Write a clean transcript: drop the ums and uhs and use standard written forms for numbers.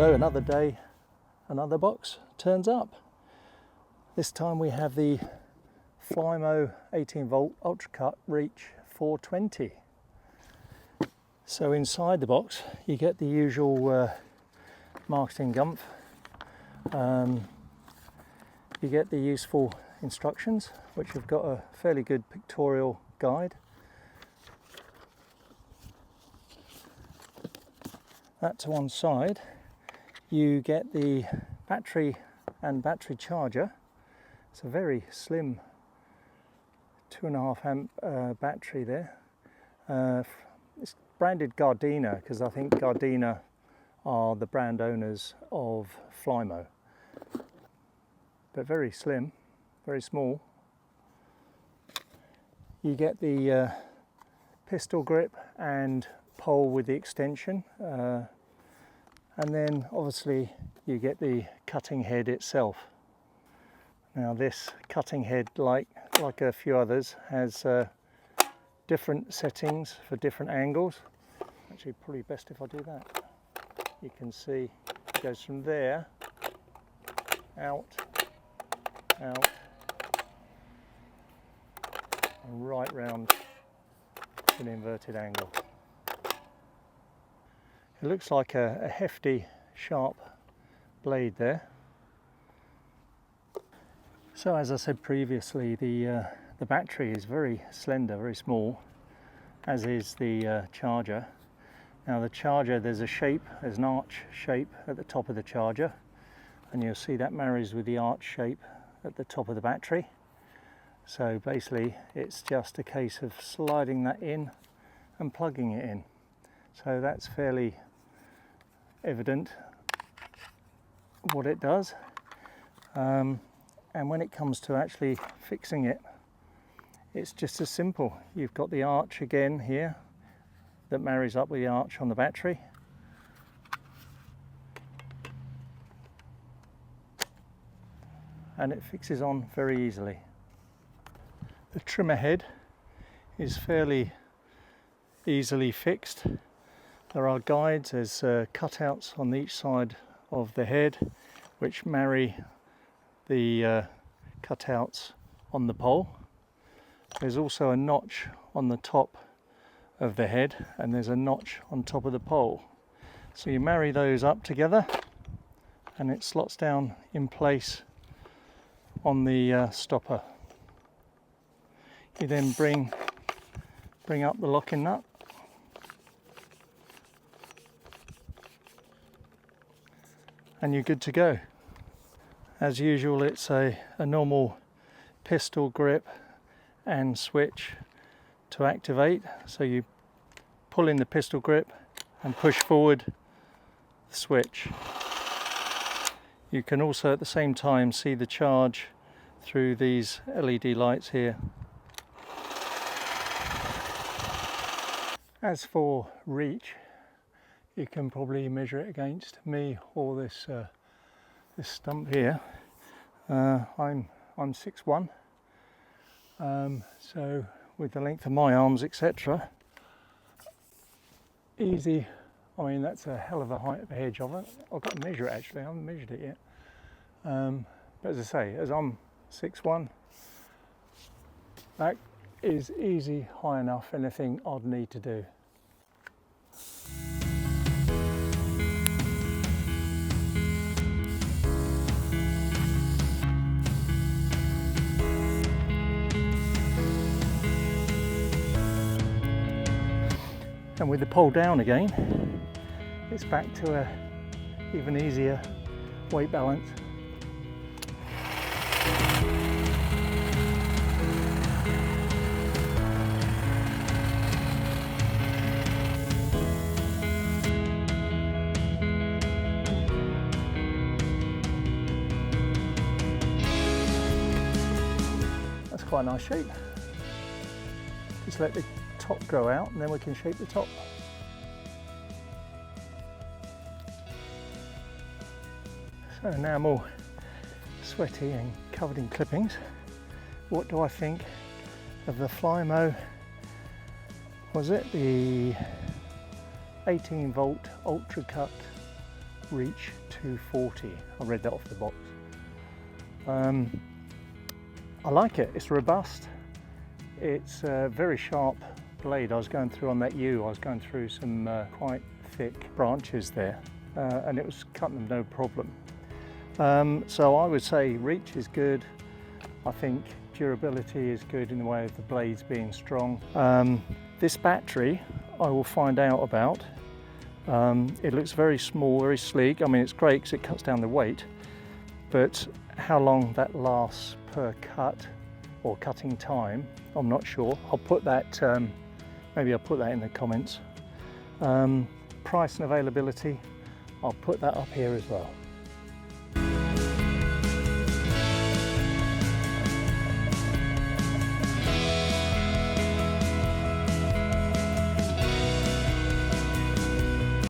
So another day, another box turns up. This time we have the Flymo 18V UltraCut Reach 420. So inside the box you get the usual marketing gumph. You get the useful instructions, which have got a fairly good pictorial guide. That to one side. You get the battery and battery charger. It's a very slim 2.5 amp battery there. It's branded Gardena because I think Gardena are the brand owners of Flymo. But very slim, very small. You get the pistol grip and pole with the extension. And then obviously you get the cutting head itself. Now this cutting head, like a few others, has different settings for different angles. Actually probably best if I do that. You can see it goes from there, out, out, and right round to an inverted angle. It looks like a hefty, sharp blade there. So as I said previously, the battery is very slender, very small, as is the charger. Now the charger, there's an arch shape at the top of the charger, and you'll see that marries with the arch shape at the top of the battery. So basically it's just a case of sliding that in and plugging it in. So that's fairly evident what it does, and when it comes to actually fixing it, it's just as simple. You've got the arch again here that marries up with the arch on the battery, and it fixes on very easily. The trimmer head is fairly easily fixed. There are guides, there's cutouts on each side of the head which marry the cutouts on the pole. There's also a notch on the top of the head, and there's a notch on top of the pole. So you marry those up together and it slots down in place on the stopper. You then bring up the locking nut, and you're good to go. As usual, it's a normal pistol grip and switch to activate. So you pull in the pistol grip and push forward the switch. You can also at the same time see the charge through these LED lights here. As for reach, you can probably measure it against me or this stump here. I'm 6'1", so with the length of my arms, etc., easy. I mean, that's a hell of a height of a hedge. I've got to measure it actually. I haven't measured it yet. But as I say, as I'm 6'1", that is easy, high enough. Anything I'd need to do. And with the pole down again, it's back to a even easier weight balance. That's quite a nice shape. Just let the top grow out and then we can shape the top. So now I'm all sweaty and covered in clippings. What do I think of the Flymo, was it the 18V UltraCut Reach 240. I read that off the box. I like it. It's robust. It's a very sharp blade. I was going through on that I was going through some quite thick branches there, and it was cutting them no problem. So I would say reach is good. I think durability is good in the way of the blades being strong. This battery I will find out about. It looks very small, very sleek. I mean, it's great because it cuts down the weight, but how long that lasts per cut or cutting time, I'm not sure. I'll put that, maybe I'll put that in the comments. Price and availability, I'll put that up here as well.